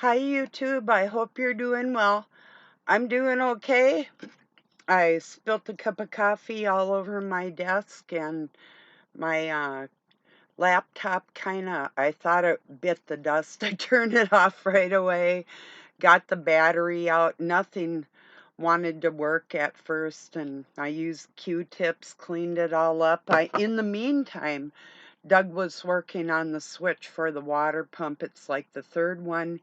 Hi, YouTube. I hope you're doing well. I'm doing okay. I spilt a cup of coffee all over my desk, and my laptop I thought it bit the dust. I turned it off right away, got the battery out. Nothing wanted to work at first, and I used Q-tips, cleaned it all up. In the meantime, Doug was working on the switch for the water pump. It's like the third one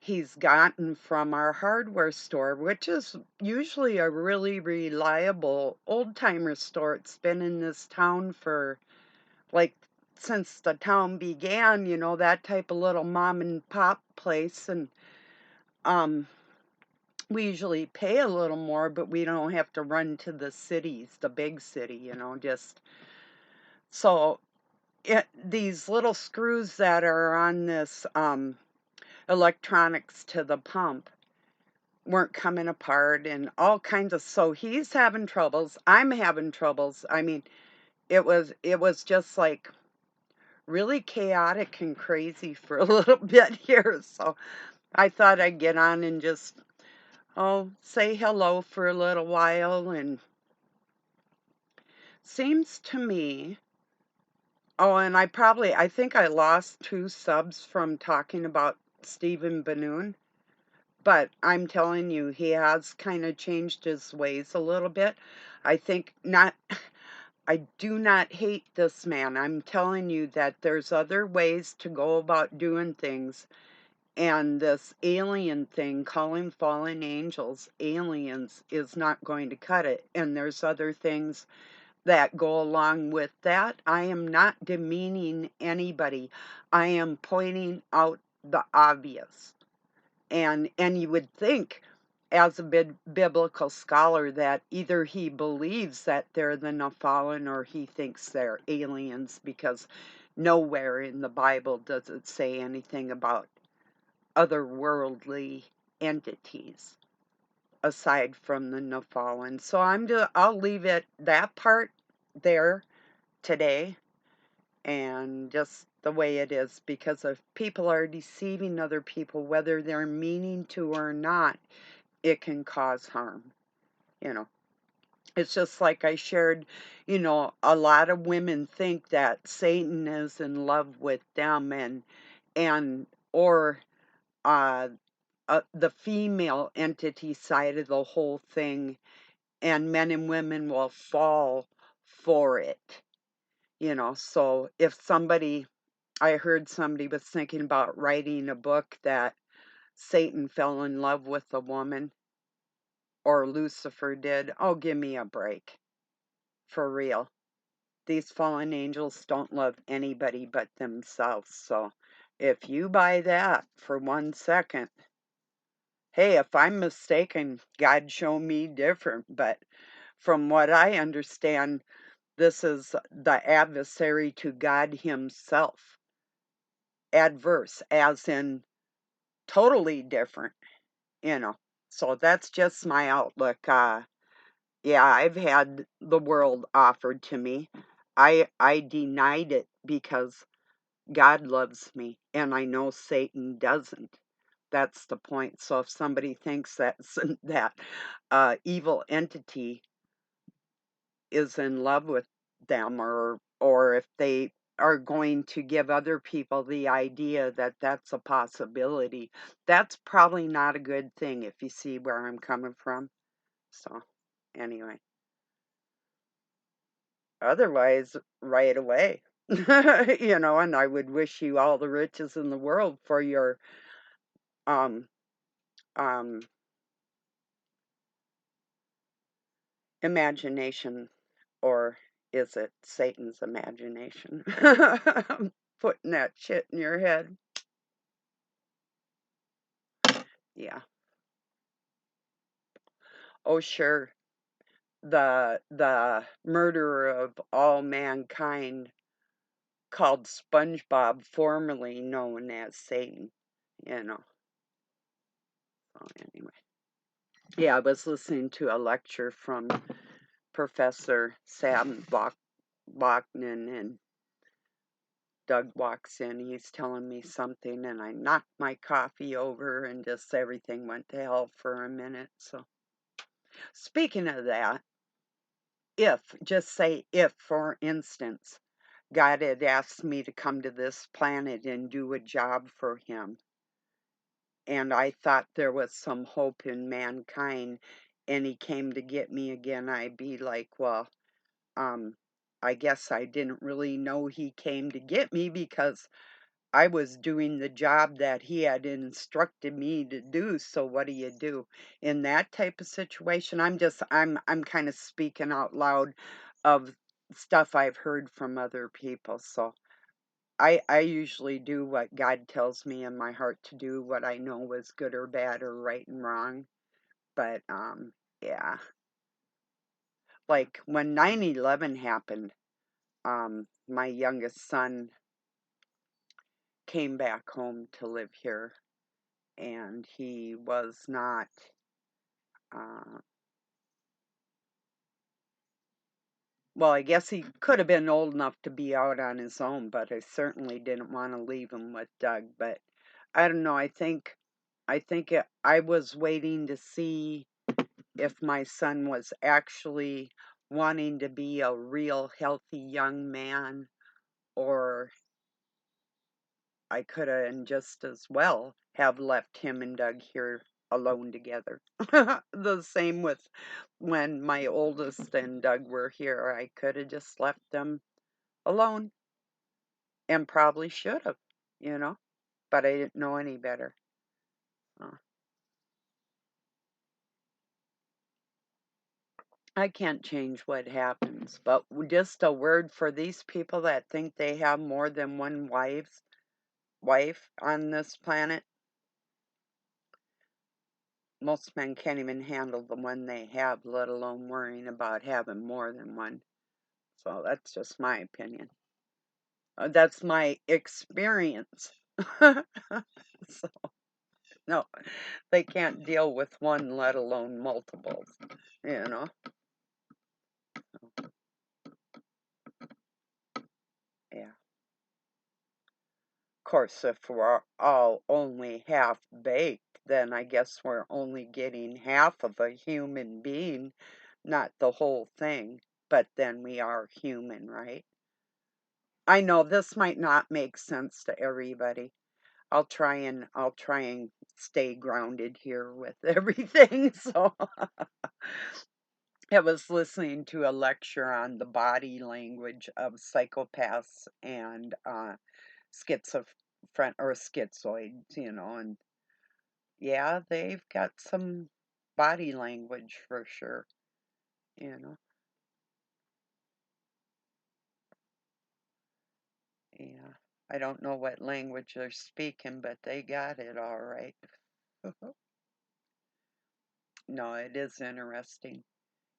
he's gotten from our hardware store, which is usually a really reliable old timer store. It's been in this town for like since the town began, that type of little mom and pop place. And um, we usually pay a little more, but we don't have to run to the cities, the big city, just so these little screws that are on this electronics to the pump weren't coming apart and all kinds of, so he's having troubles, I'm having troubles. I mean, it was just like really chaotic and crazy for a little bit here. So I thought I'd get on and just say hello for a little while. And seems to me, and I think I lost 2 subs from talking about Stephen Benoon. But I'm telling you, he has kind of changed his ways a little bit. I think not, I do not hate this man. I'm telling you that there's other ways to go about doing things. And this alien thing, calling fallen angels aliens, is not going to cut it. And there's other things that go along with that. I am not demeaning anybody, I am pointing out the obvious. And you would think, as a biblical scholar, that either he believes that they're the Nephilim or he thinks they're aliens, because nowhere in the Bible does it say anything about otherworldly entities aside from the Nephilim. So I'll leave it that part there today, and just the way it is, because if people are deceiving other people, whether they're meaning to or not, it can cause harm. You know, it's just like I shared, a lot of women think that Satan is in love with them, and or uh, the female entity side of the whole thing, and men and women will fall for it. So if somebody, I heard somebody was thinking about writing a book that Satan fell in love with a woman, or Lucifer did. Oh, give me a break. For real. These fallen angels don't love anybody but themselves. So if you buy that for 1 second, hey, if I'm mistaken, God show me different. But from what I understand, this is the adversary to God himself. Adverse, as in totally different, you know. So that's just my outlook. Yeah, I've had the world offered to me. I denied it because God loves me, and I know Satan doesn't. That's the point. So if somebody thinks that that evil entity is in love with them, or if they are going to give other people the idea that that's a possibility, that's probably not a good thing, if you see where I'm coming from. So anyway, otherwise, right away. And I would wish you all the riches in the world for your um um imagination, or is it Satan's imagination? Putting that shit in your head. Yeah. Oh, sure. The murderer of all mankind, called SpongeBob, formerly known as Satan, you know. So anyway. Yeah, I was listening to a lecture from Professor Sam Bachman, and Doug walks in, he's telling me something, and I knocked my coffee over, and just everything went to hell for a minute. So, speaking of that, just say if, for instance, God had asked me to come to this planet and do a job for him, and I thought there was some hope in mankind, and he came to get me again, I'd be like, well, um, I guess I didn't really know he came to get me because I was doing the job that he had instructed me to do. So what do you do in that type of situation? I'm kind of speaking out loud of stuff I've heard from other people. So I usually do what God tells me in my heart to do, what I know is good or bad or right and wrong. But yeah, like when 9/11 happened, my youngest son came back home to live here, and he was not, uh, well, I guess he could have been old enough to be out on his own, but I certainly didn't want to leave him with Doug. But I don't know. I was waiting to see if my son was actually wanting to be a real healthy young man, or I could have just as well have left him and Doug here alone together. The same with when my oldest and Doug were here. I could have just left them alone, and probably should have, you know, but I didn't know any better. Uh, I can't change what happens, but just a word for these people that think they have more than one wife on this planet. Most men can't even handle the one they have, let alone worrying about having more than one. So that's just my opinion. That's my experience. So, no, they can't deal with one, let alone multiples, you know? Yeah. Of course, if we're all only half baked, then I guess we're only getting half of a human being, not the whole thing. But then we are human, right? I know this might not make sense to everybody. I'll try and stay grounded here with everything. So I was listening to a lecture on the body language of psychopaths and schizophren or schizoids, and yeah, they've got some body language for sure, you know. Yeah. I don't know what language they're speaking, but they got it all right. No, it is interesting.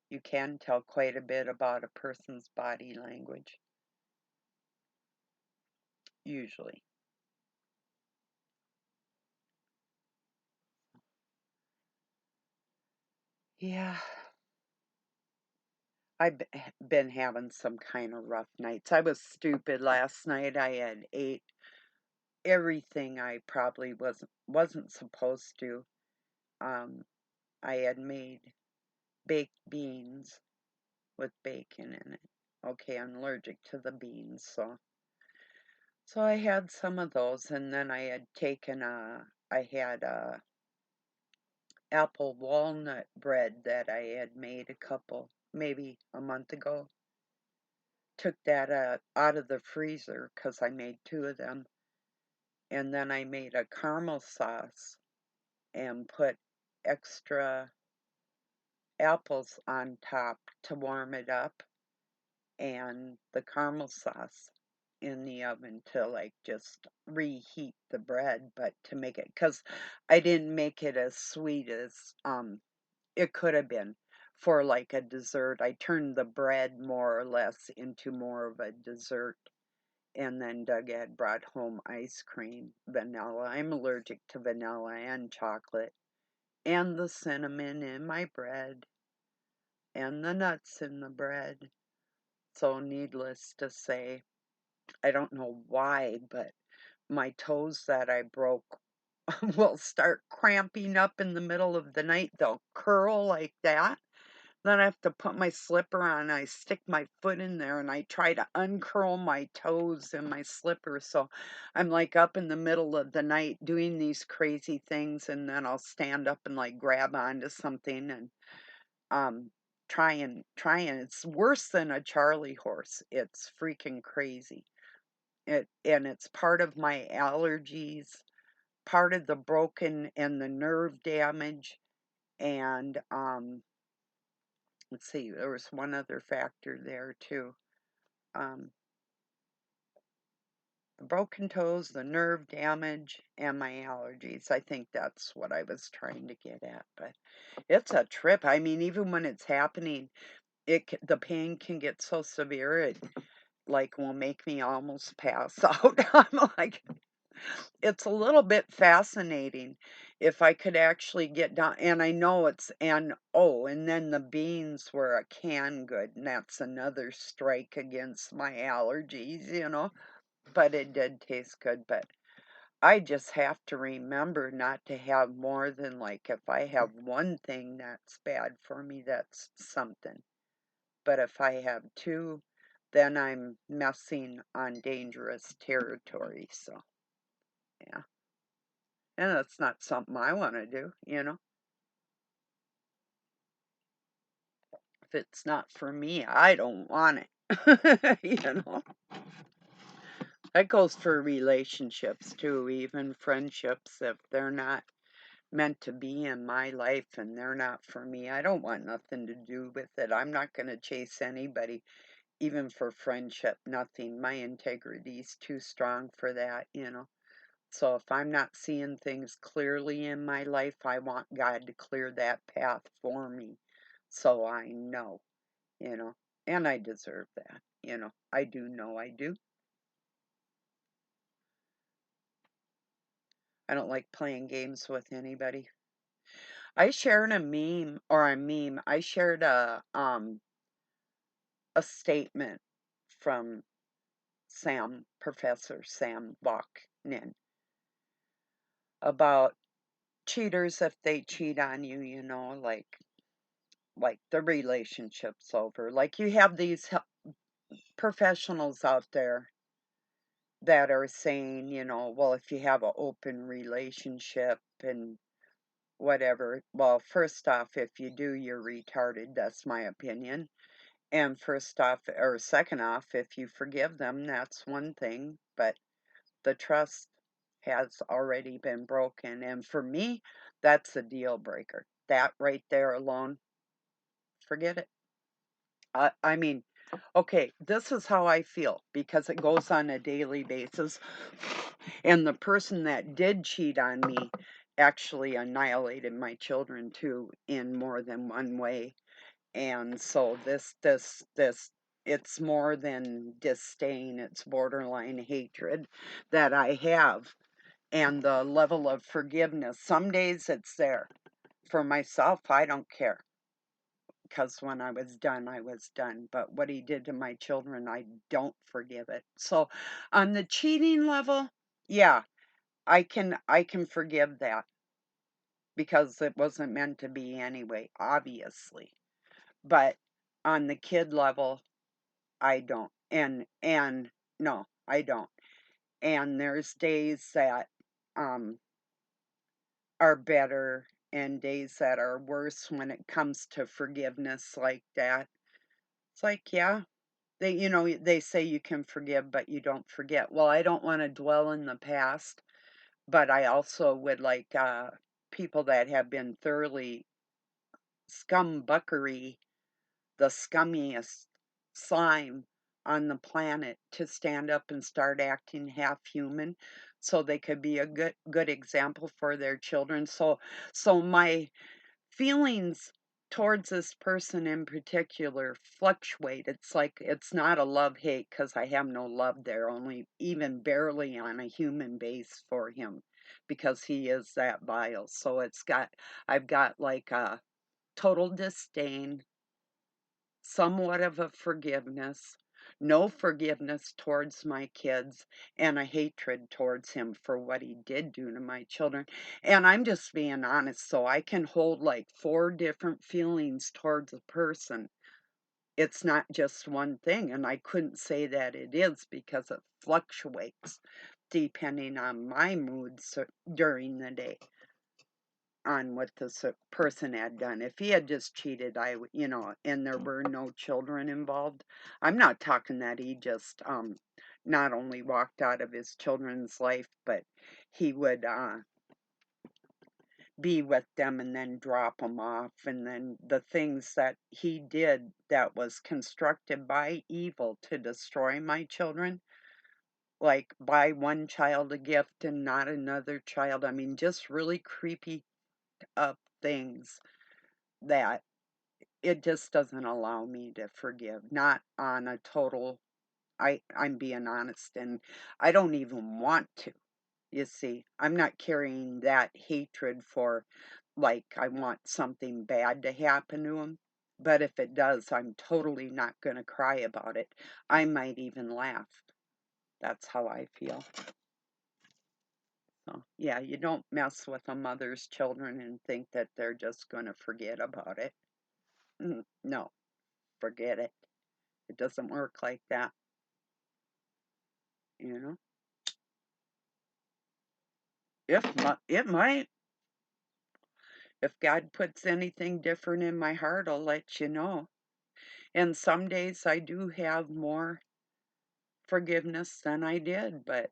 You can tell quite a bit about a person's body language, usually. Yeah, been having some kind of rough nights. I was stupid last night. I had ate everything I probably wasn't supposed to. Um, I had made baked beans with bacon in it. Okay, I'm allergic to the beans, so I had some of those, and then I had apple walnut bread that I had made maybe a month ago. Took that out of the freezer because I made two of them, and then I made a caramel sauce and put extra apples on top to warm it up, and the caramel sauce in the oven to like just reheat the bread, but to make it, because I didn't make it as sweet as it could have been for like a dessert. I turned the bread more or less into more of a dessert. And then Doug had brought home ice cream, vanilla. I'm allergic to vanilla and chocolate, and the cinnamon in my bread, and the nuts in the bread. So, needless to say, I don't know why, but my toes that I broke will start cramping up in the middle of the night. They'll curl like that. Then I have to put my slipper on. I stick my foot in there and I try to uncurl my toes in my slipper. So I'm like up in the middle of the night doing these crazy things, and then I'll stand up and like grab onto something and um try and it's worse than a Charlie horse. It's freaking crazy. It's part of my allergies, part of the broken and the nerve damage, and let's see, there was one other factor there too. Um, the broken toes, the nerve damage, and my allergies. I think that's what I was trying to get at. But it's a trip. I mean, even when it's happening, the pain can get so severe it like will make me almost pass out. I'm like, it's a little bit fascinating if I could actually get down, and I know it's, and oh, and then the beans were a canned good, and that's another strike against my allergies, but it did taste good. But I just have to remember not to have more than, like, if I have one thing that's bad for me, that's something. But if I have two, then I'm messing on dangerous territory. So, yeah. And that's not something I want to do. If it's not for me, I don't want it. That goes for relationships too, even friendships. If they're not meant to be in my life and they're not for me, I don't want nothing to do with it. I'm not going to chase anybody, even for friendship, nothing. My integrity's too strong for that. So if I'm not seeing things clearly in my life, I want God to clear that path for me so I you know, and I deserve that. I do know I do. I don't like playing games with anybody. I shared a meme or a meme. I shared a statement from Professor Sam Bucknin about cheaters if they cheat on you, like the relationship's over. Like you have these professionals out there that are saying, well, if you have an open relationship and whatever, well, first off, if you do, you're retarded. That's my opinion. And first off, or second off, if you forgive them, that's one thing. But the trust has already been broken. And for me, that's a deal breaker. That right there alone, forget it. I mean, okay, this is how I feel because it goes on a daily basis. And the person that did cheat on me actually annihilated my children too in more than one way. And so it's more than disdain, it's borderline hatred that I have. And the level of forgiveness, some days it's there. For myself, I don't care because when I was done, I was done. But what he did to my children, I don't forgive it. So on the cheating level, yeah, I can forgive that because it wasn't meant to be anyway, obviously. But on the kid level, I don't. And no, I don't. And there's days that um are better and days that are worse when it comes to forgiveness like that. It's like, yeah, they say you can forgive, but you don't forget. Well, I don't want to dwell in the past, but I also would like people that have been thoroughly scumbuckery, the scummiest slime on the planet, to stand up and start acting half human so they could be a good example for their children. So my feelings towards this person in particular fluctuate. It's like it's not a love hate because I have no love there, only even barely on a human base for him because he is that vile. So I've got like a total disdain, somewhat of a forgiveness. no forgiveness towards my kids, and a hatred towards him for what he did do to my children. And I'm just being honest, so I can hold like 4 different feelings towards a person. It's not just one thing, and I couldn't say that it is because it fluctuates depending on my moods during the day on what this person had done. If he had just cheated, and there were no children involved, I'm not talking that he just not only walked out of his children's life, but he would be with them and then drop them off, and then the things that he did that was constructed by evil to destroy my children, like buy one child a gift and not another child. I mean, just really creepy up things that it just doesn't allow me to forgive. Not on a total, I'm being honest, and I don't even want to. You see, I'm not carrying that hatred for, like, I want something bad to happen to him. But if it does, I'm totally not going to cry about it. I might even laugh. That's how I feel. So, yeah, you don't mess with a mother's children and think that they're just going to forget about it. No, forget it. It doesn't work like that, you know? It might. If God puts anything different in my heart, I'll let you know. And some days I do have more forgiveness than I did, but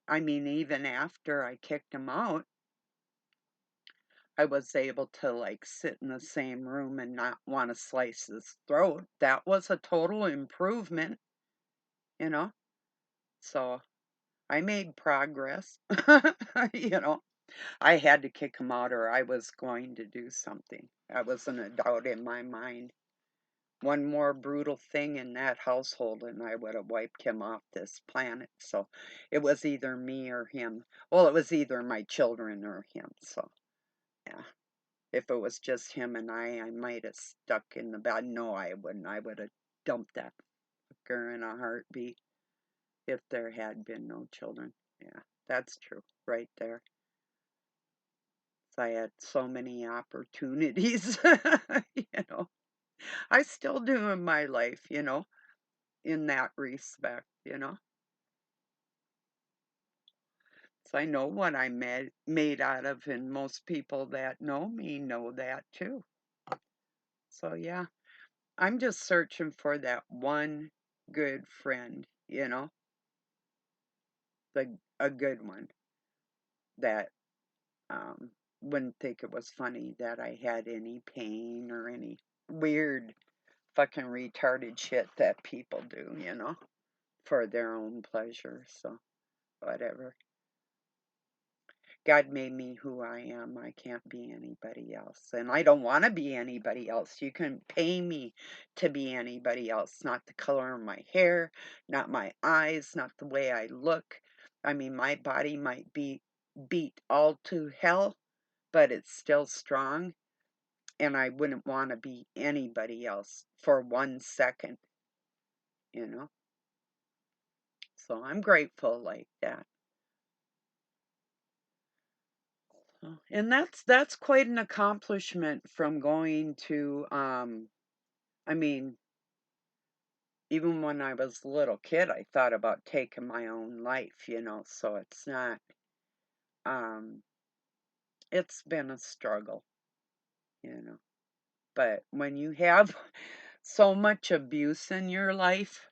I mean, even after I kicked him out, I was able to like sit in the same room and not want to slice his throat. That was a total improvement, you know? So I made progress, you know? I had to kick him out or I was going to do something. That wasn't a doubt in my mind. One more brutal thing in that household and I would have wiped him off this planet. So it was either me or him. Well, it was either my children or him. So, yeah. If it was just him and I might have stuck in the bed. No, I wouldn't. I would have dumped that fucker in a heartbeat if there had been no children. Yeah, that's true right there. I had so many opportunities, you know. I still do in my life, in that respect, you know. So I know what I'm made out of, and most people that know me know that too. So yeah, I'm just searching for that one good friend, a good one that um, wouldn't think it was funny that I had any pain or any weird fucking retarded shit that people do, for their own pleasure. So, whatever. God made me who I am. I can't be anybody else. And I don't want to be anybody else. You can pay me to be anybody else. Not the color of my hair, not my eyes, not the way I look. I mean, my body might be beat all to hell, but it's still strong. And I wouldn't want to be anybody else for 1 second, you know? So I'm grateful like that. And that's quite an accomplishment from going to I mean, even when I was a little kid, I thought about taking my own life, so um it's been a struggle, you know. But when you have so much abuse in your life,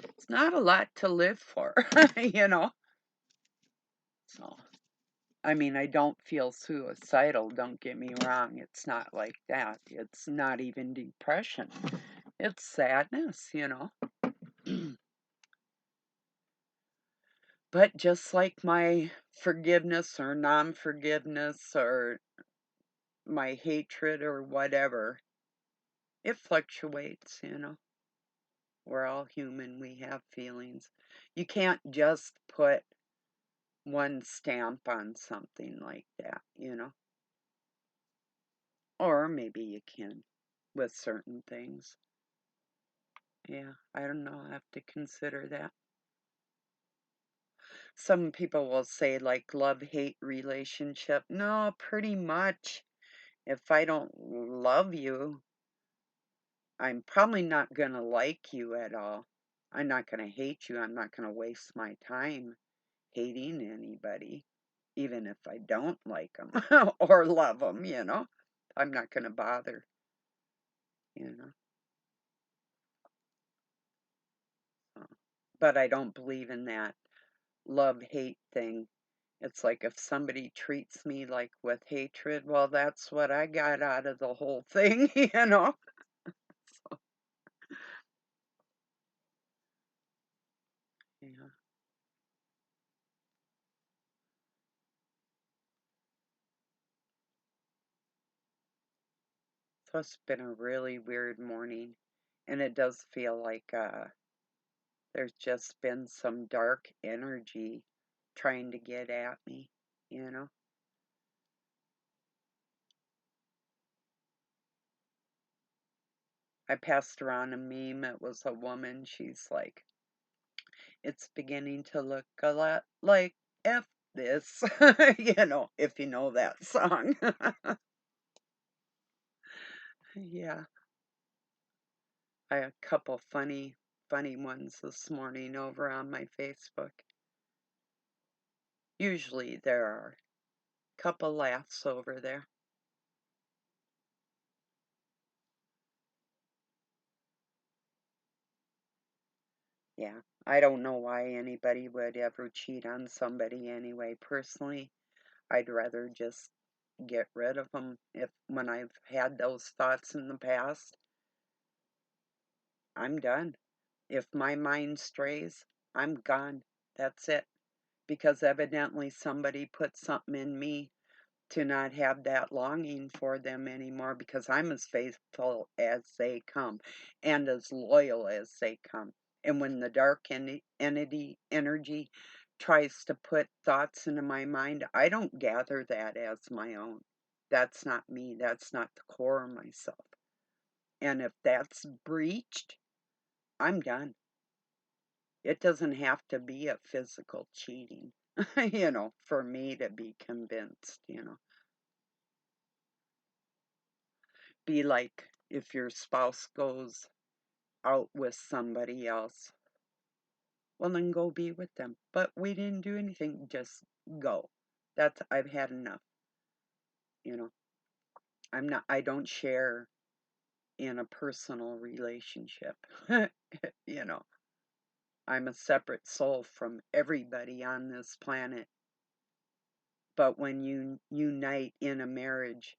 it's not a lot to live for, you know. So, I mean, I don't feel suicidal, don't get me wrong. It's not like that. It's not even depression. It's sadness, But just like my forgiveness or non-forgiveness or my hatred or whatever, it fluctuates. We're all human, we have feelings. You can't just put one stamp on something like that. Or maybe you can with certain things. Yeah, I don't know. I have to consider that. Some people will say, like, love-hate relationship. No, pretty much. If I don't love you, I'm probably not gonna like you at all. I'm not gonna hate you. I'm not gonna waste my time hating anybody, even if I don't like them or love them. I'm not gonna bother, you know. So, but I don't believe in that love-hate thing. It's like if somebody treats me like with hatred, well, that's what I got out of the whole thing. So, yeah. So it's been a really weird morning, and it does feel like there's just been some dark energy trying to get at me, you know? I passed around a meme. It was a woman. She's like, it's beginning to look a lot like F this, if you know that song. Yeah, I had a couple funny ones this morning over on my Facebook. Usually there are a couple laughs over there. Yeah, I don't know why anybody would ever cheat on somebody anyway. Personally, I'd rather just get rid of them. If when I've had those thoughts in the past, I'm done. If my mind strays, I'm gone. That's it. Because evidently somebody put something in me to not have that longing for them anymore because I'm as faithful as they come and as loyal as they come. And when the dark entity energy tries to put thoughts into my mind, I don't gather that as my own. That's not me. That's not the core of myself. And if that's breached, I'm done. It doesn't have to be a physical cheating, for me to be convinced. Be like if your spouse goes out with somebody else, well, then go be with them. But we didn't do anything, just go. I've had enough, you know. I don't share in a personal relationship. you know, I'm a separate soul from everybody on this planet. But when you unite in a marriage,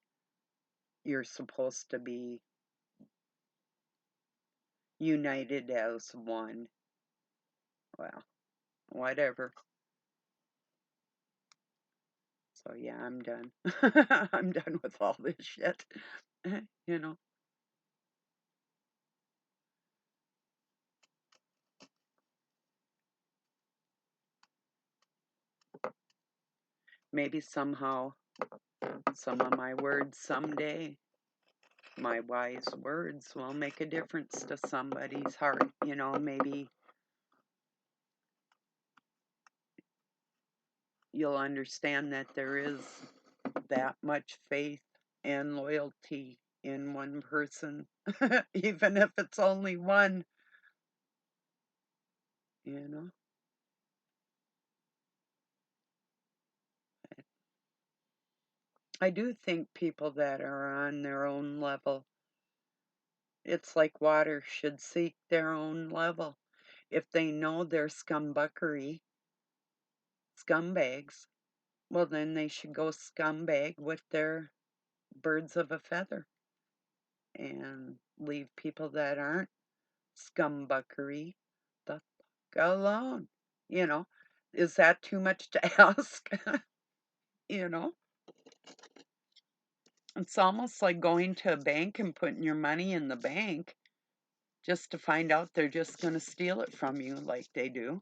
you're supposed to be united as one. Well, whatever. So yeah, I'm done. I'm done with all this shit. you know, maybe somehow some of my words someday, my wise words will make a difference to somebody's heart. Maybe you'll understand that there is that much faith and loyalty in one person, even if it's only one, you know. I do think people that are on their own level, it's like water, should seek their own level. If they know they're scumbuckery, scumbags, well, then they should go scumbag with their birds of a feather and leave people that aren't scumbuckery the fuck alone. You know, is that too much to ask? you know, it's almost like going to a bank and putting your money in the bank just to find out they're just going to steal it from you like they do,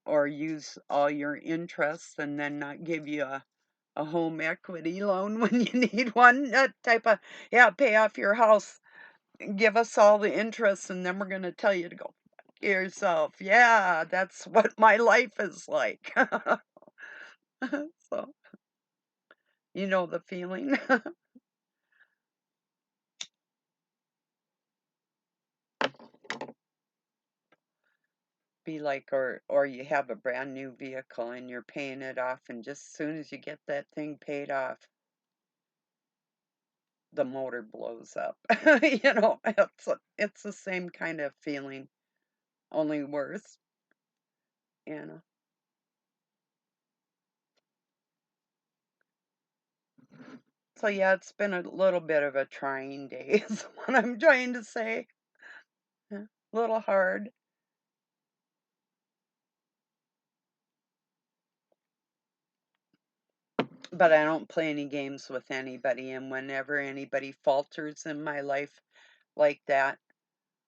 or use all your interests and then not give you a home equity loan when you need one. That type of, yeah, pay off your house. give us all the interest, and then we're gonna tell you to go fuck yourself. Yeah, that's what my life is like. So, you know the feeling. Be like, or you have a brand new vehicle and you're paying it off, and just as soon as you get that thing paid off, the motor blows up. It's the same kind of feeling, only worse, you know. So yeah, it's been a little bit of a trying day, is what I'm trying to say. Yeah, a little hard. But I don't play any games with anybody, and whenever anybody falters in my life like that,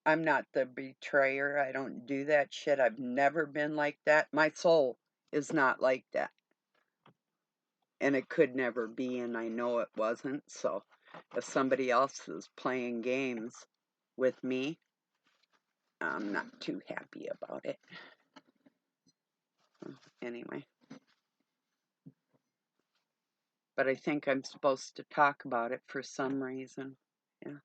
I'm not the betrayer. I don't do that shit. I've never been like that. My soul is not like that. And it could never be, and I know it wasn't. So if somebody else is playing games with me, I'm not too happy about it. Anyway. But I think I'm supposed to talk about it for some reason. Yeah.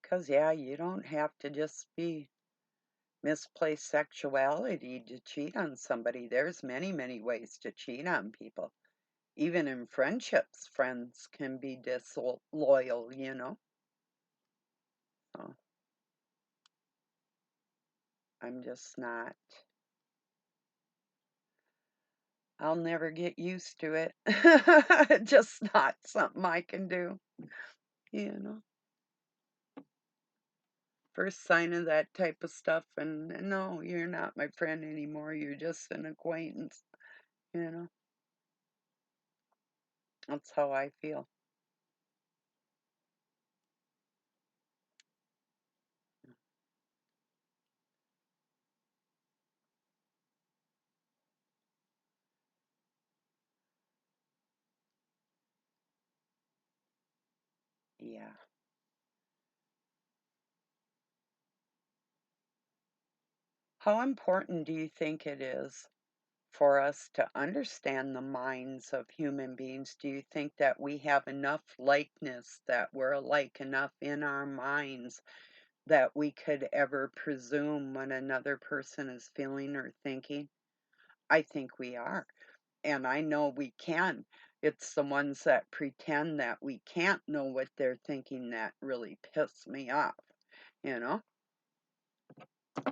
Because, yeah, you don't have to just be misplaced sexuality to cheat on somebody. There's many, many ways to cheat on people. Even in friendships, friends can be disloyal, you know? So I'm just not, I'll never get used to it. Just not something I can do, you know? First sign of that type of stuff, and no, you're not my friend anymore. You're just an acquaintance, you know? That's how I feel. Yeah. How important do you think it is for us to understand the minds of human beings? Do you think that we have enough likeness, that we're alike enough in our minds that we could ever presume what another person is feeling or thinking? I think we are. And I know we can. It's the ones that pretend that we can't know what they're thinking that really piss me off, you know?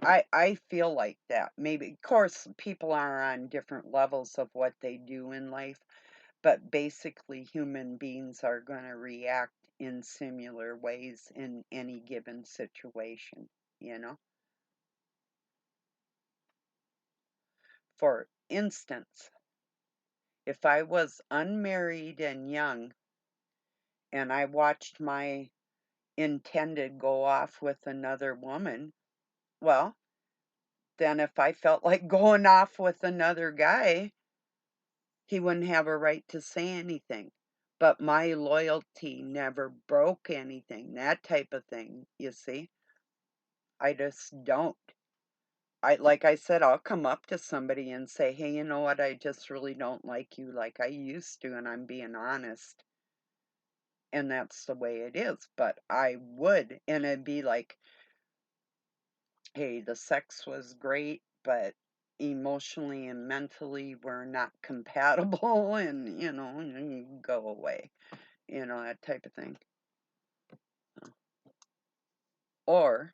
I feel like that. Maybe, of course, people are on different levels of what they do in life, but basically, human beings are going to react in similar ways in any given situation, you know? For instance, if I was unmarried and young and I watched my intended go off with another woman, well, then if I felt like going off with another guy, he wouldn't have a right to say anything. But my loyalty never broke anything, that type of thing, you see? I just don't. Like I said, I'll come up to somebody and say, "Hey, you know what? I just really don't like you like I used to, and I'm being honest." And that's the way it is. But I would, and it'd be like, "Hey, the sex was great, but emotionally and mentally we're not compatible, and go away." That type of thing. Or,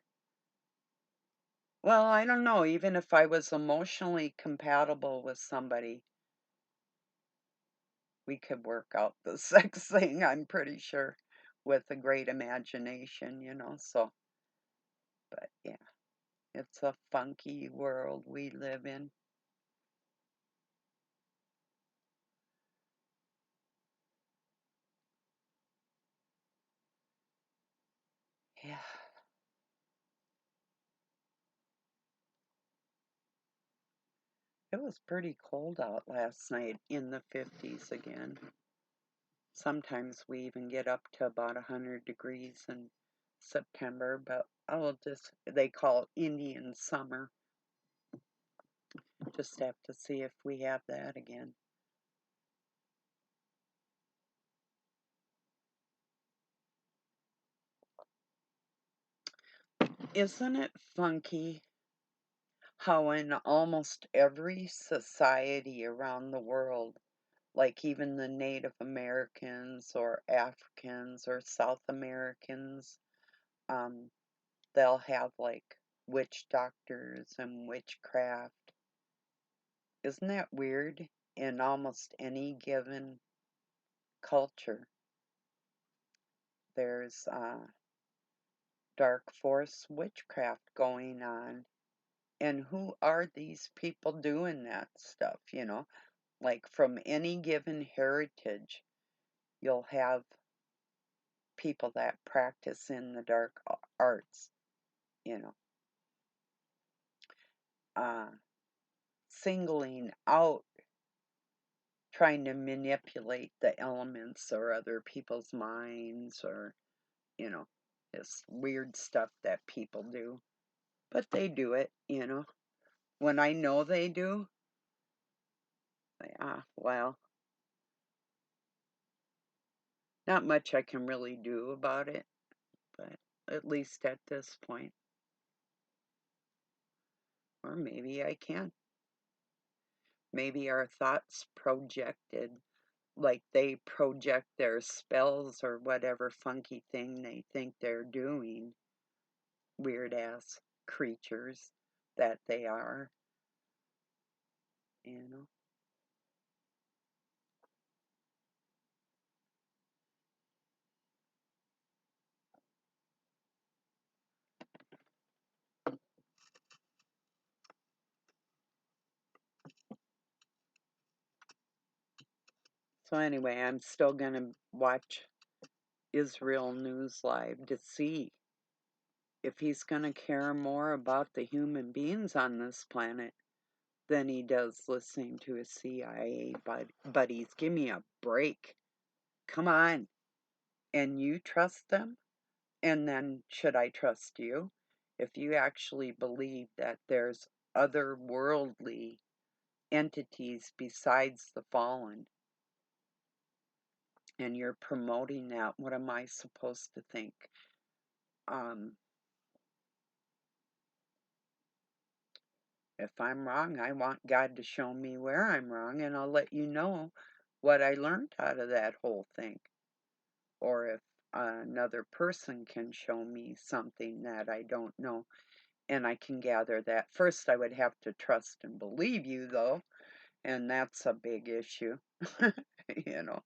well, I don't know, even if I was emotionally compatible with somebody, we could work out the sex thing, I'm pretty sure, with a great imagination. So, but yeah, it's a funky world we live in. Yeah. It was pretty cold out last night, in the 50s again. Sometimes we even get up to about 100 degrees in September, but they call it Indian summer. Just have to see if we have that again. Isn't it funky how in almost every society around the world, like even the Native Americans or Africans or South Americans, um, they'll have like witch doctors and witchcraft. Isn't that weird? In almost any given culture, there's dark force witchcraft going on. And who are these people doing that stuff, you know? Like from any given heritage, you'll have people that practice in the dark arts, you know, uh, singling out, trying to manipulate the elements or other people's minds or, you know, this weird stuff that people do. But they do it, you know. When I know they do, well, not much I can really do about it, but at least at this point. Or maybe I can. Maybe our thoughts projected, like they project their spells or whatever funky thing they think they're doing, weird ass creatures that they are, you know. So anyway, I'm still gonna watch Israel News Live to see if he's gonna care more about the human beings on this planet than he does listening to his CIA buddies. Give me a break. Come on. And you trust them? And then should I trust you? If you actually believe that there's otherworldly entities besides the fallen and you're promoting that, what am I supposed to think? Um, if I'm wrong, I want God to show me where I'm wrong, and I'll let you know what I learned out of that whole thing. Or if another person can show me something that I don't know, and I can gather that. First, I would have to trust and believe you, though, and that's a big issue, you know.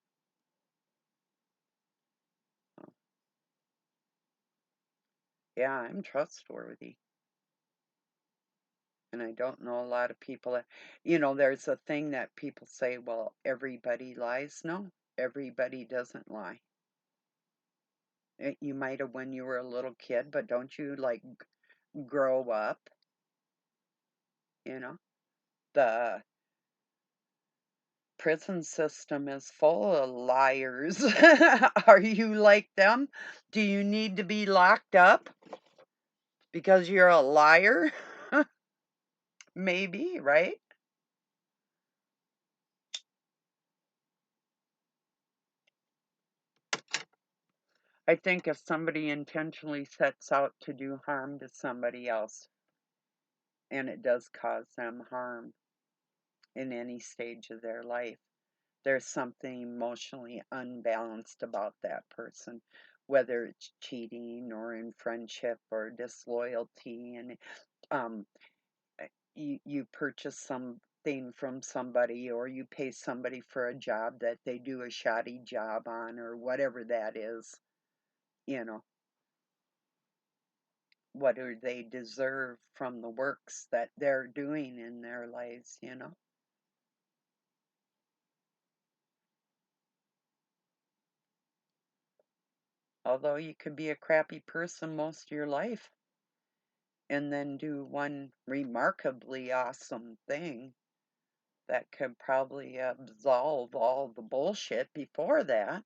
Yeah, I'm trustworthy, and I don't know a lot of people that, there's a thing that people say, well, everybody lies. No, everybody doesn't lie. You might have when you were a little kid, but don't you like grow up, you know? The prison system is full of liars. Are you like them? Do you need to be locked up because you're a liar? Maybe, right? I think if somebody intentionally sets out to do harm to somebody else and it does cause them harm in any stage of their life, there's something emotionally unbalanced about that person, whether it's cheating or in friendship or disloyalty. And um, you purchase something from somebody or you pay somebody for a job that they do a shoddy job on or whatever that is, you know, what do they deserve from the works that they're doing in their lives, you know? Although you could be a crappy person most of your life and then do one remarkably awesome thing, that could probably absolve all the bullshit before that.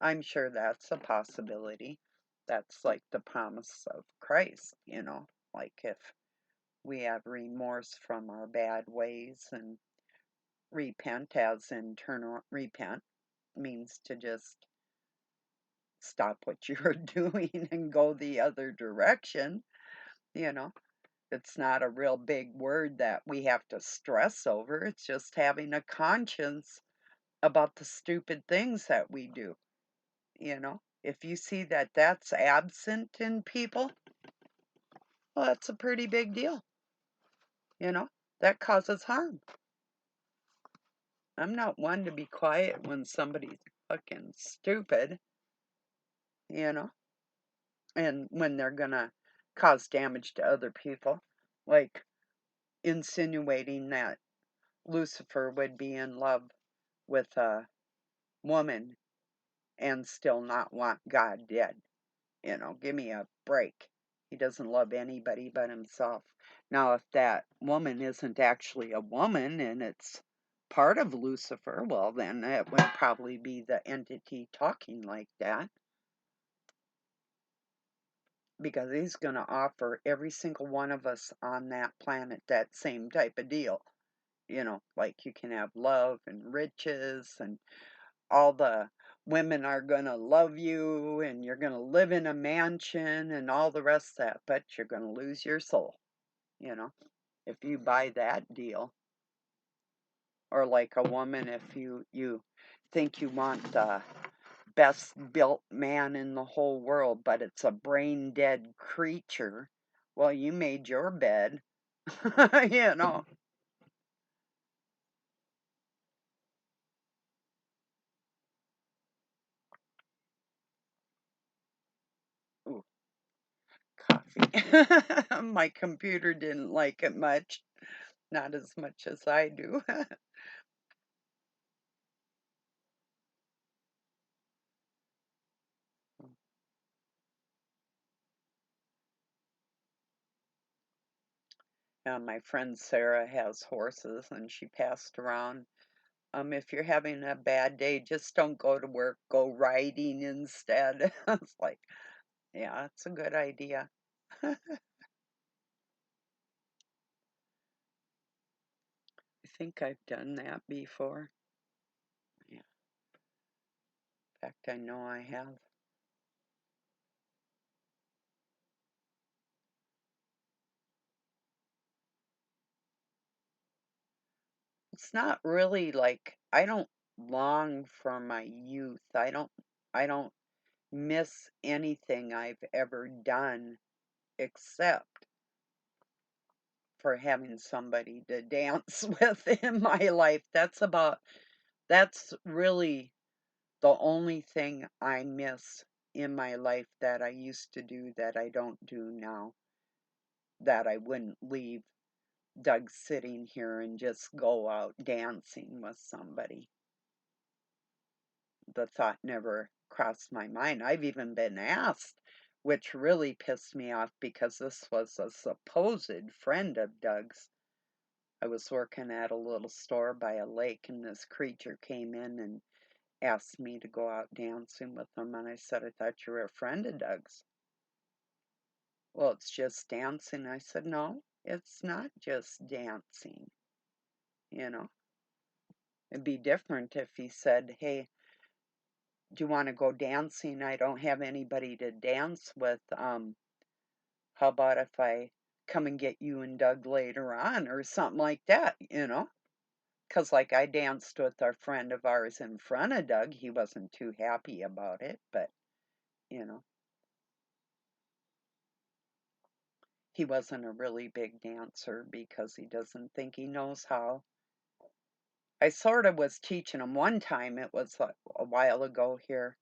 I'm sure that's a possibility. That's like the promise of Christ, like if we have remorse from our bad ways and repent, as in repent means to just stop what you're doing and go the other direction, you know. It's not a real big word that we have to stress over. It's just having a conscience about the stupid things that we do, you know. If you see that that's absent in people, well, that's a pretty big deal, you know. That causes harm. I'm not one to be quiet when somebody's fucking stupid, you know, and when they're gonna cause damage to other people, like insinuating that Lucifer would be in love with a woman and still not want God dead. Give me a break. He doesn't love anybody but himself. Now, if that woman isn't actually a woman and it's part of Lucifer, well, then it would probably be the entity talking like that, because he's going to offer every single one of us on that planet that same type of deal. Like you can have love and riches, and all the women are going to love you, and you're going to live in a mansion and all the rest of that, but you're going to lose your soul, you know, if you buy that deal. Or like a woman, if you think you want the best built man in the whole world, but it's a brain dead creature, well, you made your bed, you know. Ooh, coffee. My computer didn't like it much. Not as much as I do. My friend Sarah has horses, and she passed around. If you're having a bad day, just don't go to work. Go riding instead. It's like, yeah, it's a good idea. I think I've done that before. Yeah, in fact, I know I have. It's not really like I don't long for my youth. I don't miss anything I've ever done except for having somebody to dance with in my life. That's really the only thing I miss in my life that I used to do that I don't do now, that I wouldn't leave Doug sitting here and just go out dancing with somebody. The thought never crossed my mind. I've even been asked, which really pissed me off because this was a supposed friend of Doug's. I was working at a little store by a lake, and this creature came in and asked me to go out dancing with him. And I said, I thought you were a friend of Doug's. Well, it's just dancing. I said, no, it's not just dancing. You know, it'd be different if he said, hey, do you want to go dancing? I don't have anybody to dance with. How about if I come and get you and Doug later on, or something like that? Because, like, I danced with a friend of ours in front of Doug. He wasn't too happy about it, but, you know, he wasn't a really big dancer because he doesn't think he knows how. I sort of was teaching him one time, it was like a while ago here,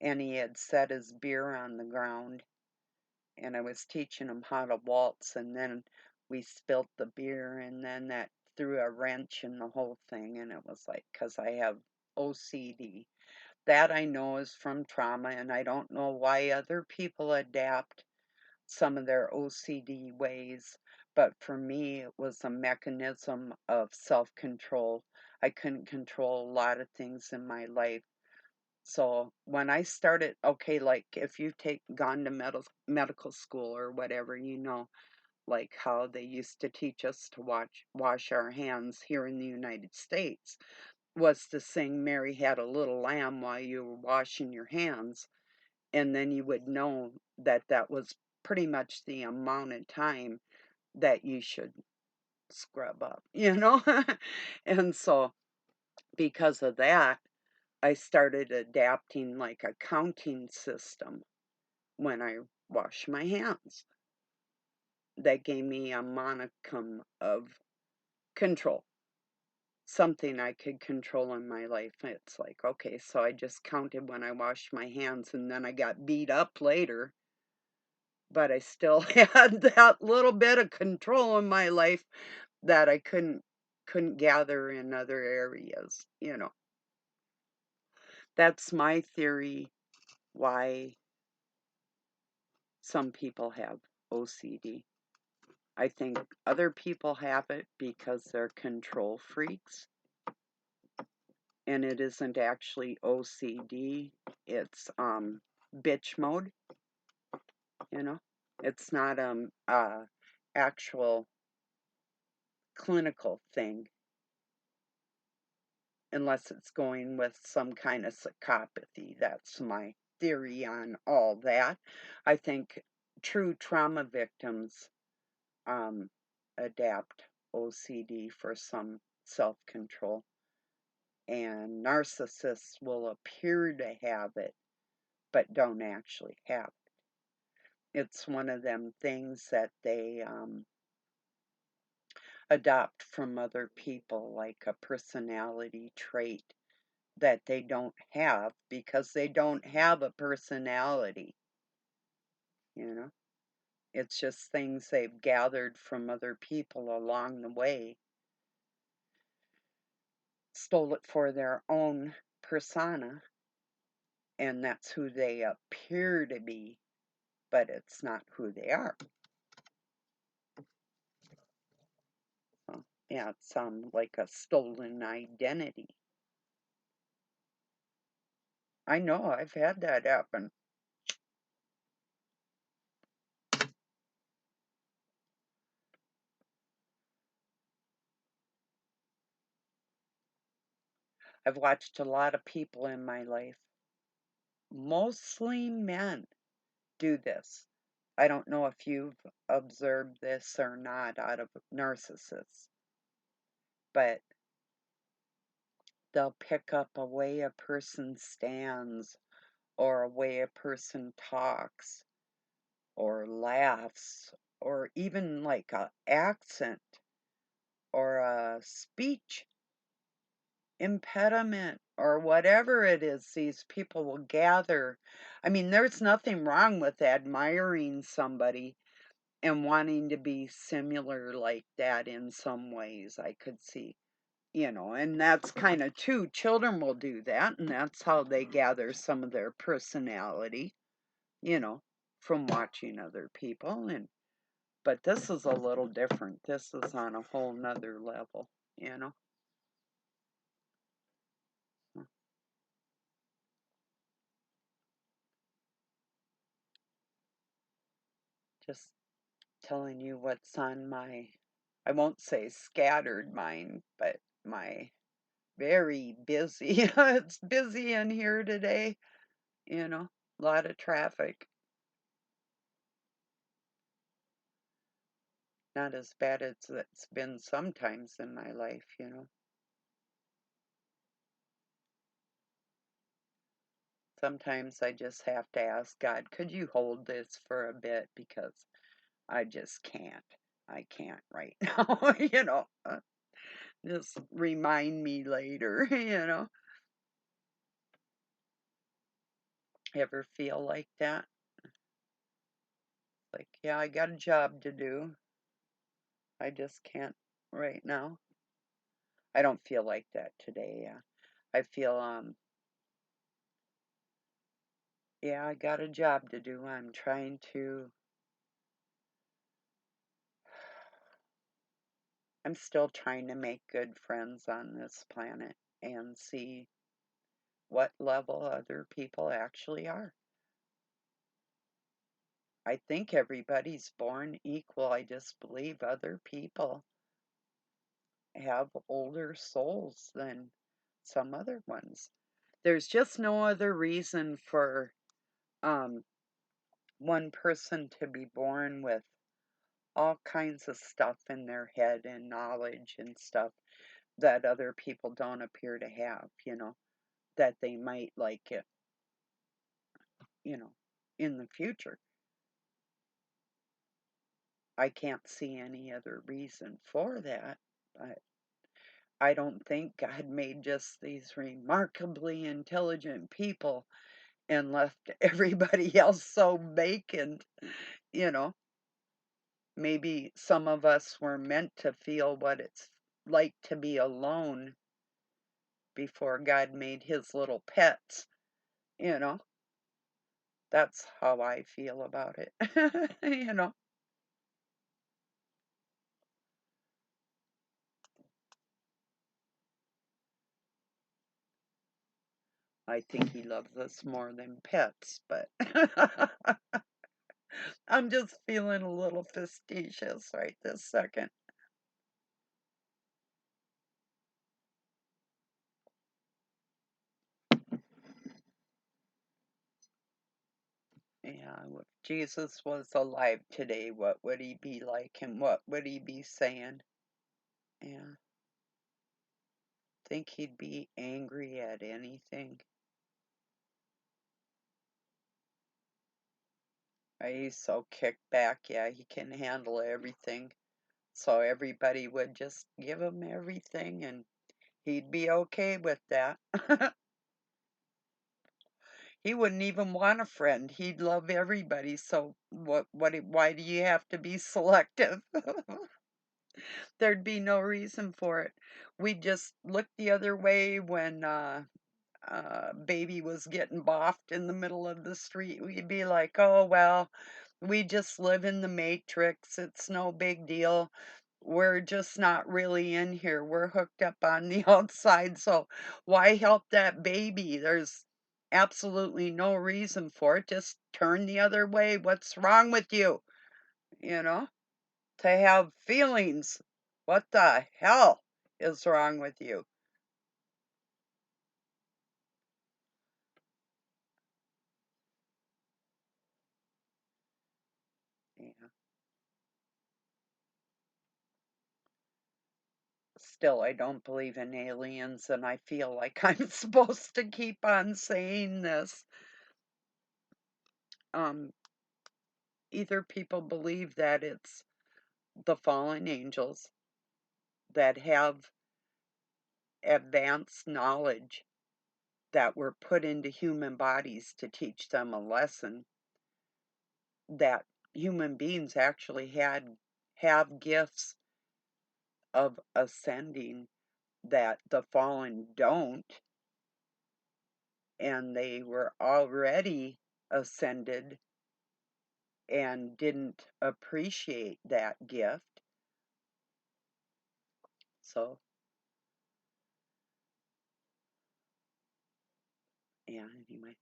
and he had set his beer on the ground, and I was teaching him how to waltz, and then we spilt the beer, and then that threw a wrench in the whole thing, and it was like, because I have OCD. That I know is from trauma, and I don't know why other people adapt some of their OCD ways, But for me, it was a mechanism of self-control. I couldn't control a lot of things in my life. So when I started, okay, like if you've gone to medical school or whatever, like how they used to teach us to wash our hands here in the United States was to sing Mary Had a Little Lamb while you were washing your hands, and then you would know that that was pretty much the amount of time that you should scrub up. And so because of that, I started adapting like a counting system when I wash my hands. That gave me a monicum of control, something I could control in my life. It's like, okay, so I just counted when I washed my hands, and then I got beat up later, but I still had that little bit of control in my life that I couldn't gather in other areas. That's my theory why some people have OCD. I think other people have it because they're control freaks, and it isn't actually OCD. It's bitch mode, you know. It's not actual clinical thing unless it's going with some kind of psychopathy. That's my theory on all that. I think true trauma victims um, adapt OCD for some self control, and narcissists will appear to have it but don't actually have it. It's one of them things that they adopt from other people, like a personality trait that they don't have because they don't have a personality, you know? It's just things they've gathered from other people along the way, stole it for their own persona, and that's who they appear to be, but it's not who they are. So, yeah, it's like a stolen identity. I know, I've had that happen. I've watched a lot of people in my life, mostly men, do this. I don't know if you've observed this or not out of narcissists, but they'll pick up a way a person stands or a way a person talks or laughs or even like a accent or a speech impediment or whatever it is. These people will gather. I mean, there's nothing wrong with admiring somebody and wanting to be similar like that in some ways. I could see, and that's kind of too, children will do that, and that's how they gather some of their personality, you know, from watching other people. But this is a little different. This is on a whole nother level. Just telling you what's on my, I won't say scattered mind, but my very busy. It's busy in here today, a lot of traffic. Not as bad as it's been sometimes in my life. Sometimes I just have to ask God, could you hold this for a bit? Because I just can't. I can't right now, Just remind me later. Ever feel like that? Like, yeah, I got a job to do. I just can't right now. I don't feel like that today. Yeah. I feel, yeah, I got a job to do. I'm trying to I'm still trying to make good friends on this planet and see what level other people actually are. I think everybody's born equal. I just believe other people have older souls than some other ones. There's just no other reason for um, one person to be born with all kinds of stuff in their head and knowledge and stuff that other people don't appear to have, that they might like it, you know, in the future. I can't see any other reason for that. I don't think God made just these remarkably intelligent people and left everybody else so vacant, you know. Maybe some of us were meant to feel what it's like to be alone before God made his little pets, you know. That's how I feel about it, you know. I think he loves us more than pets, but I'm just feeling a little facetious right this second. Yeah, if Jesus was alive today, what would he be like and what would he be saying? Yeah, think he'd be angry at anything. He's so kicked back, yeah, he can handle everything. So everybody would just give him everything and he'd be okay with that. He wouldn't even want a friend. He'd love everybody. So why do you have to be selective? There'd be no reason for it. We'd just look the other way when baby was getting boffed in the middle of the street. We'd be like, oh, well, we just live in the matrix. It's no big deal. We're just not really in here. We're hooked up on the outside. So why help that baby? There's absolutely no reason for it. Just turn the other way. What's wrong with you? You know, to have feelings. What the hell is wrong with you? Yeah. Still, I don't believe in aliens, and I feel like I'm supposed to keep on saying this. Um, Either people believe that it's the fallen angels that have advanced knowledge that were put into human bodies to teach them a lesson, that human beings actually have gifts of ascending that the fallen don't, and they were already ascended and didn't appreciate that gift. So, yeah, anyway.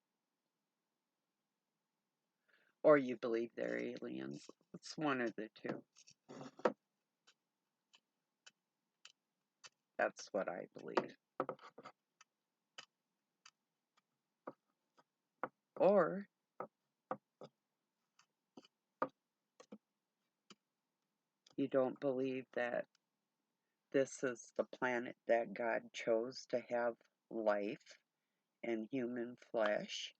Or you believe they're aliens. It's one of the two. That's what I believe. Or you don't believe that this is the planet that God chose to have life and human flesh,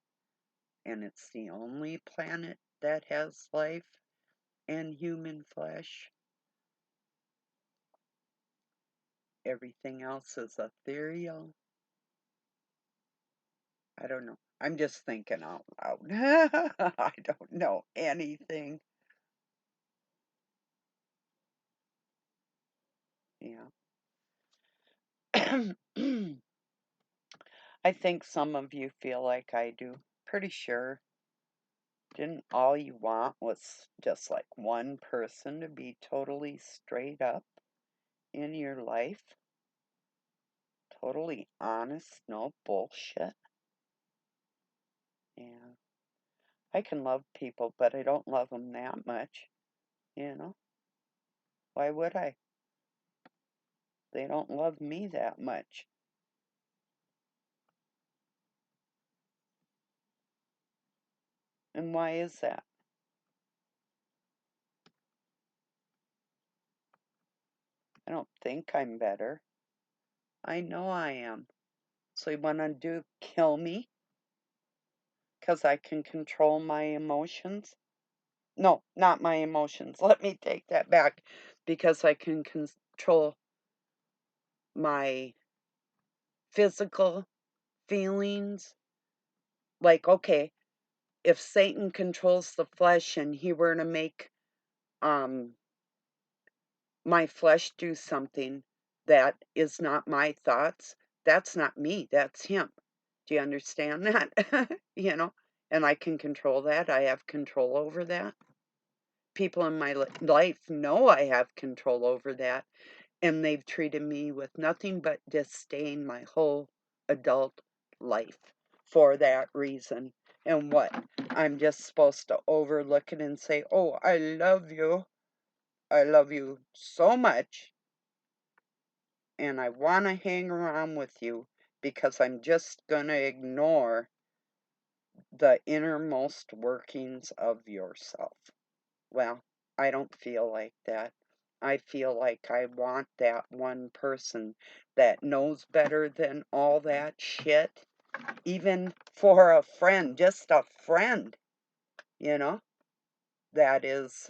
and it's the only planet that has life and human flesh. Everything else is ethereal. I don't know. I'm just thinking out loud. I don't know anything. Yeah. I think some of you feel like I do. Pretty sure. Didn't all you want was just like one person to be totally straight up in your life. Totally honest, no bullshit. Yeah. I can love people, but I don't love them that much. You know? Why would I? They don't love me that much. And why is that? I don't think I'm better. I know I am. So you want to kill me? Because I can control my emotions? No, not my emotions. Let me take that back. Because I can control my physical feelings. Like, okay, if Satan controls the flesh and he were to make um my flesh do something that is not my thoughts, that's not me, that's him. Do you understand that? You know, and I can control that. I have control over that. People in my life know I have control over that, and they've treated me with nothing but disdain my whole adult life for that reason. And what? I'm just supposed to overlook it and say, "Oh, I love you. I love you so much, and I want to hang around with you because I'm just going to ignore the innermost workings of yourself." Well, I don't feel like that. I feel like I want that one person that knows better than all that shit, even for a friend, just a friend, you know, that is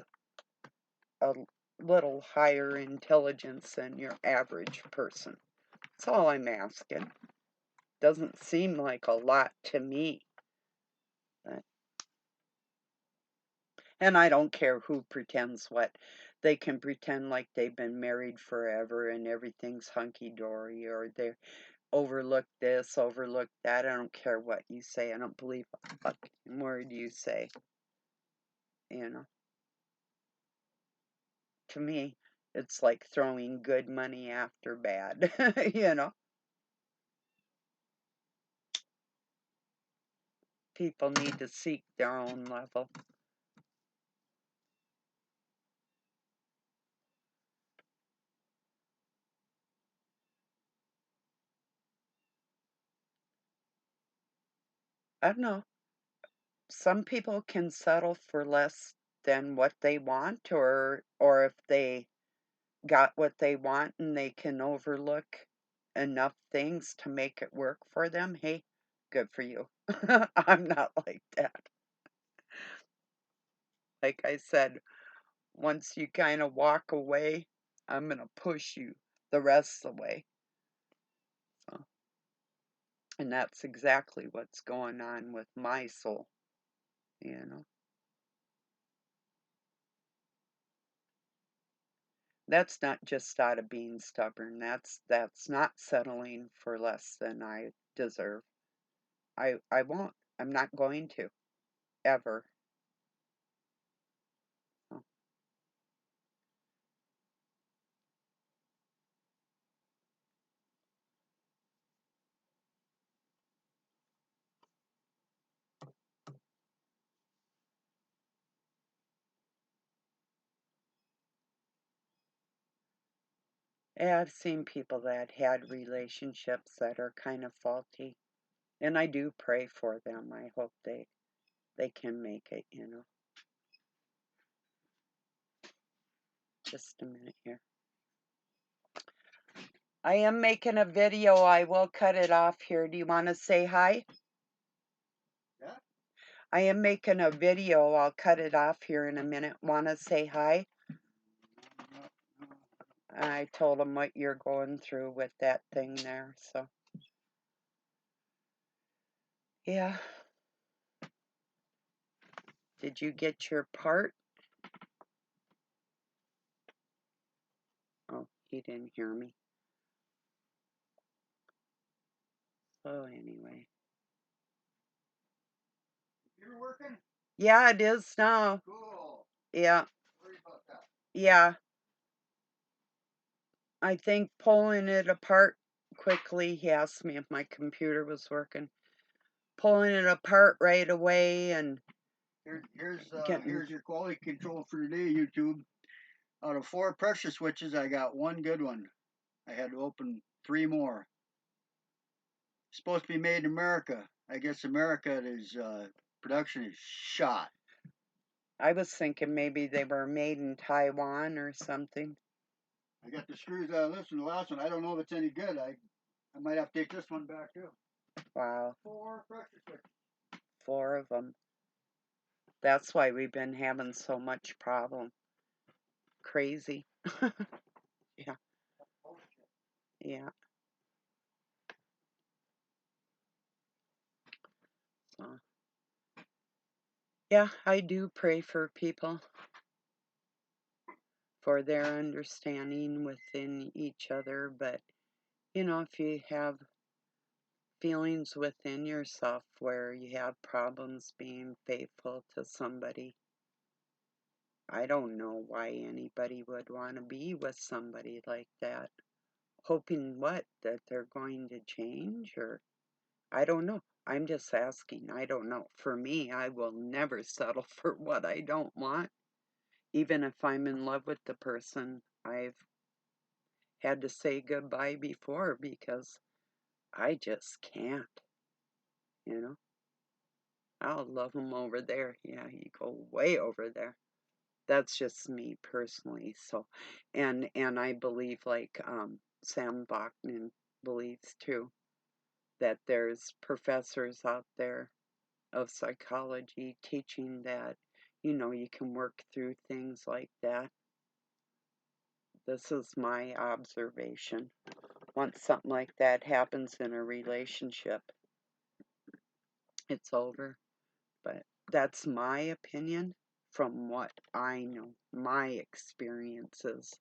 a little higher intelligence than your average person. That's all I'm asking. Doesn't seem like a lot to me. But, and I don't care who pretends what. They can pretend like they've been married forever and everything's hunky dory, or they overlook this, overlook that. I don't care what you say. I don't believe a fucking word you say. You know, to me, it's like throwing good money after bad. You know, people need to seek their own level. I don't know. Some people can settle for less than what they want, or if they got what they want and they can overlook enough things to make it work for them, hey, good for you. I'm not like that. Like I said, once you kind of walk away, I'm going to push you the rest of the way. So, and that's exactly what's going on with my soul, you know. That's not just out of being stubborn. That's not settling for less than I deserve. I won't. I'm not going to ever. So, yeah, I've seen people that had relationships that are kind of faulty, and I do pray for them. I hope they can make it, you know. Just a minute here. I am making a video. I will cut it off here. Do you want to say hi? Yeah. I am making a video. I'll cut it off here in a minute. Want to say hi? I told him what you're going through with that thing there, so. Yeah. Did you get your part? Oh, he didn't hear me. So anyway. You're working? Yeah, it is now. Cool. Yeah. Sorry about that. Yeah. I think pulling it apart quickly, he asked me if my computer was working. Pulling it apart right away and getting Here's your quality control for today, YouTube. Out of 4 pressure switches, I got 1 good one. I had to open 3 more. Supposed to be made in America. I guess America is production is shot. I was thinking maybe they were made in Taiwan or something. I got the screws out of this one, the last one. I don't know if it's any good. I might have to take this one back too. Wow, 4 pressure switches. 4 of them. That's why we've been having so much problem. Crazy. Yeah, yeah. So, yeah, I do pray for people, for their understanding within each other. But, if you have feelings within yourself where you have problems being faithful to somebody, I don't know why anybody would want to be with somebody like that. Hoping what? That they're going to change? Or I don't know. I'm just asking. I don't know. For me, I will never settle for what I don't want. Even if I'm in love with the person, I've had to say goodbye before because I just can't, you know. I'll love him over there. Yeah, you go way over there. That's just me personally. So, and I believe like Sam Bachman believes too that there's professors out there of psychology teaching that you can work through things like that. This is my observation. Once something like that happens in a relationship, it's over. But that's my opinion from what I know, my experiences.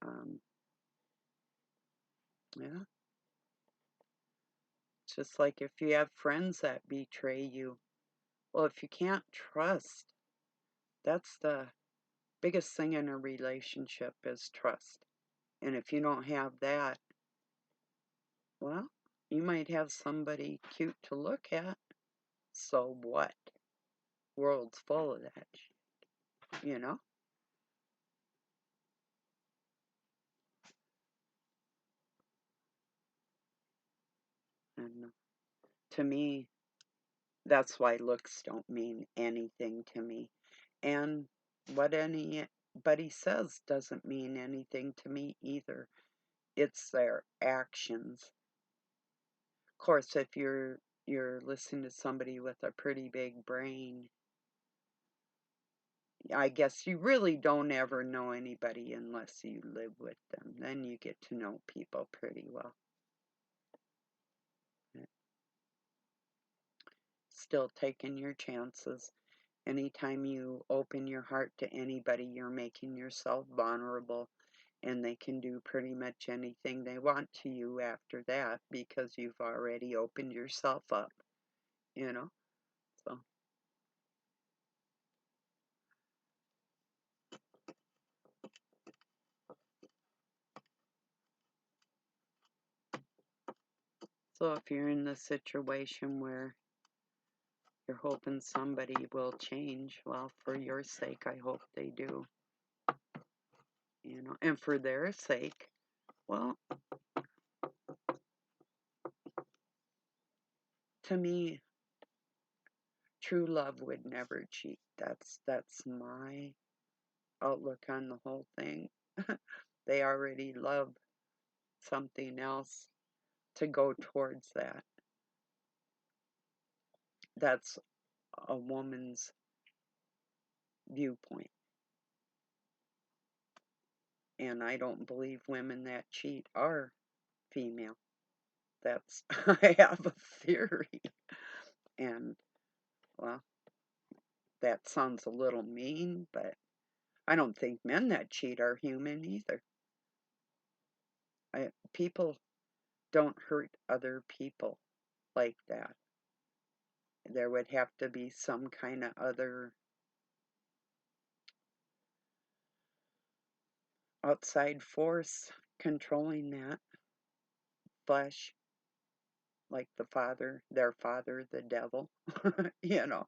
Um, yeah, it's just like if you have friends that betray you. Well, if you can't trust, that's the biggest thing in a relationship is trust. And if you don't have that, well, you might have somebody cute to look at. So what? World's full of that shit, you know? And to me, that's why looks don't mean anything to me. And what anybody says doesn't mean anything to me either. It's their actions. Of course, if you're listening to somebody with a pretty big brain, I guess you really don't ever know anybody unless you live with them. Then you get to know people pretty well. Still taking your chances. Anytime you open your heart to anybody, you're making yourself vulnerable, and they can do pretty much anything they want to you after that because you've already opened yourself up, you know? So, so if you're in the situation where you're hoping somebody will change, well, for your sake, I hope they do, and for their sake, well, to me, true love would never cheat. That's my outlook on the whole thing. They already love something else to go towards that. That's a woman's viewpoint. And I don't believe women that cheat are female. That's, I have a theory. And, well, that sounds a little mean, but I don't think men that cheat are human either. People don't hurt other people like that. There would have to be some kind of other outside force controlling that flesh, like their father, the devil, you know,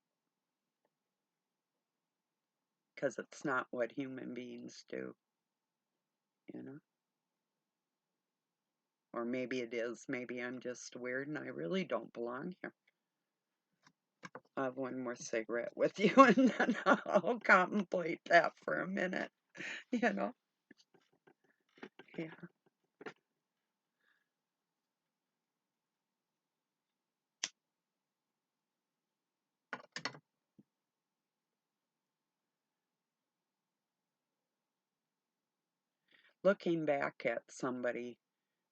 because it's not what human beings do, you know. Or maybe it is. Maybe I'm just weird and I really don't belong here. I'll have one more cigarette with you and then I'll contemplate that for a minute, you know. Yeah. Looking back at somebody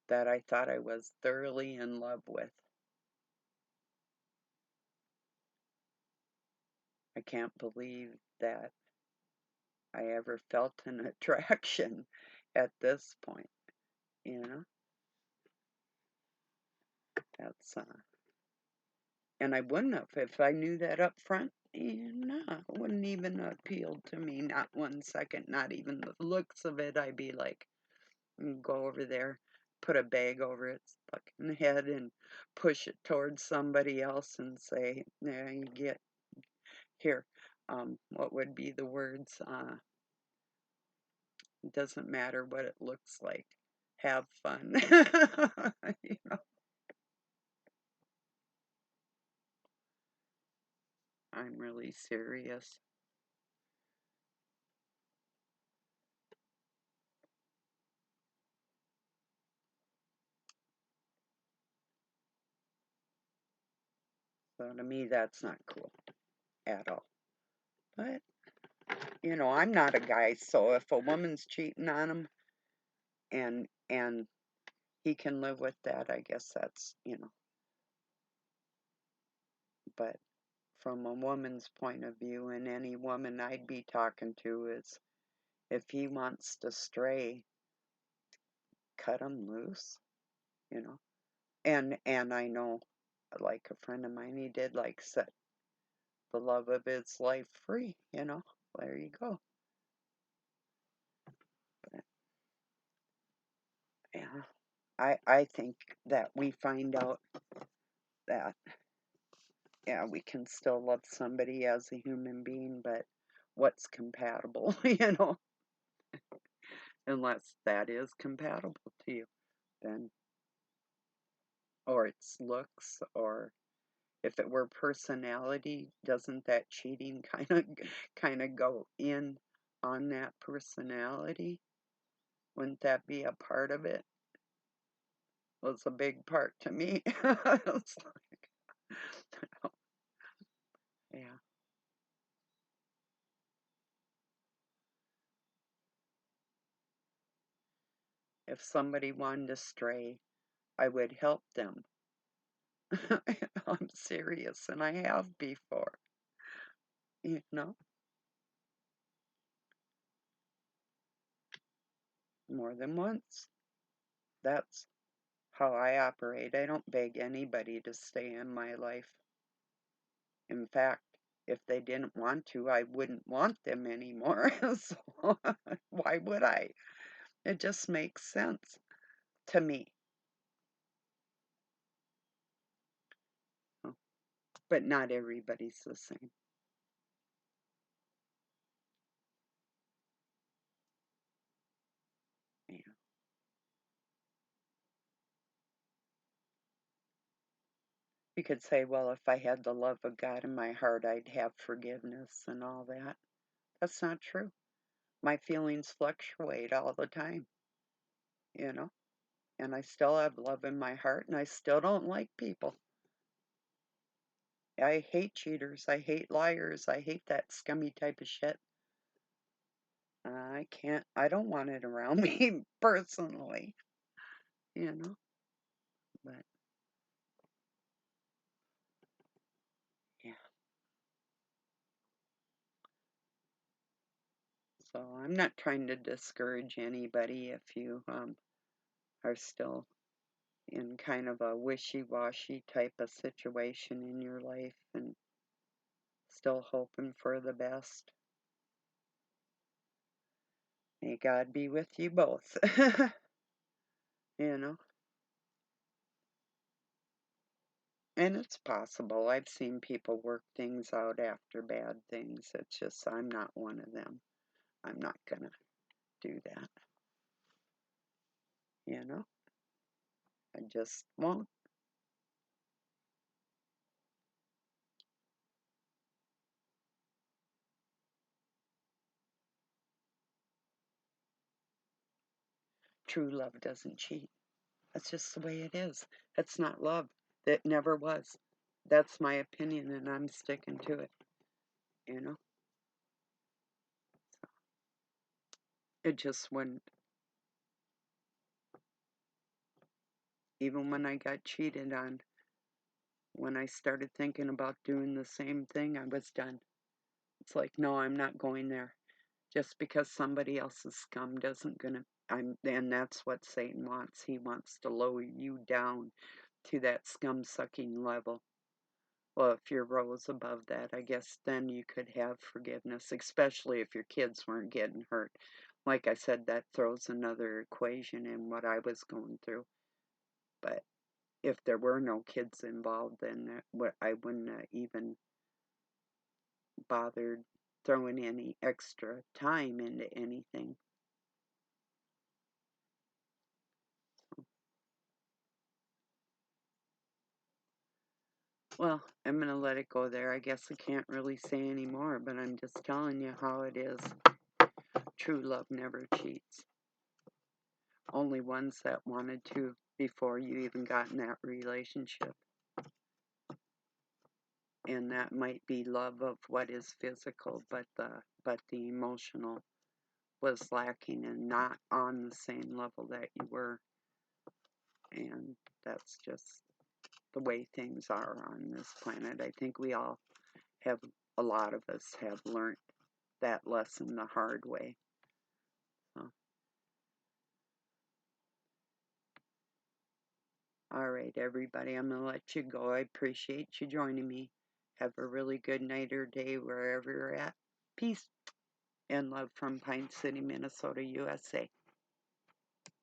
that I thought I was thoroughly in love with, I can't believe that I ever felt an attraction at this point, you know. That's and I wouldn't have if I knew that up front. You know, it wouldn't even appeal to me, not 1 second, not even the looks of it. I'd be like, go over there, put a bag over its fucking head and push it towards somebody else and say, "Yeah, you get here." What would be the words? It doesn't matter what it looks like. Have fun. You know, I'm really serious. So to me, that's not cool at all. But you know, I'm not a guy, so if a woman's cheating on him and he can live with that, I guess that's, you know. But from a woman's point of view, and any woman I'd be talking to is if he wants to stray, cut him loose, you know. And I know, like a friend of mine, he did like set the love of his life free, you know. There you go. But yeah, I think that we find out that yeah, we can still love somebody as a human being, but what's compatible, you know, unless that is compatible to you, then, or it's looks, or if it were personality, doesn't that cheating kind of go in on that personality? Wouldn't that be a part of it? Was a big part to me. It's like, yeah. If somebody wanted to stray, I would help them. I'm serious, and I have before, you know, more than once. That's how I operate. I don't beg anybody to stay in my life. In fact, if they didn't want to, I wouldn't want them anymore. So why would I? It just makes sense to me. But not everybody's the same. Yeah. You could say, well, if I had the love of God in my heart, I'd have forgiveness and all that. That's not true. My feelings fluctuate all the time, you know, and I still have love in my heart and I still don't like people. I hate cheaters. I hate liars. I hate that scummy type of shit. I can't, I don't want it around me personally, you know, but yeah. So I'm not trying to discourage anybody if you are still in kind of a wishy-washy type of situation in your life and still hoping for the best. May God be with you both. you know. And it's possible. I've seen people work things out after bad things. It's just, I'm not one of them. I'm not going to do that, you know. I just won't. True love doesn't cheat. That's just the way it is. That's not love. It never was. That's my opinion, and I'm sticking to it, you know. It just wouldn't. Even when I got cheated on, when I started thinking about doing the same thing, I was done. It's like, no, I'm not going there. Just because somebody else's scum doesn't gonna, and that's what Satan wants. He wants to lower you down to that scum sucking level. Well, if you rose above that, I guess then you could have forgiveness, especially if your kids weren't getting hurt. Like I said, that throws another equation in what I was going through. But if there were no kids involved, then I wouldn't have even bothered throwing any extra time into anything. Well, I'm going to let it go there. I guess I can't really say any more, but I'm just telling you how it is. True love never cheats. Only ones that wanted to before you even got in that relationship. And that might be love of what is physical, but the emotional was lacking and not on the same level that you were. And that's just the way things are on this planet. I think we all have, a lot of us have learned that lesson the hard way. So, all right, everybody, I'm going to let you go. I appreciate you joining me. Have a really good night or day wherever you're at. Peace and love from Pine City, Minnesota, USA.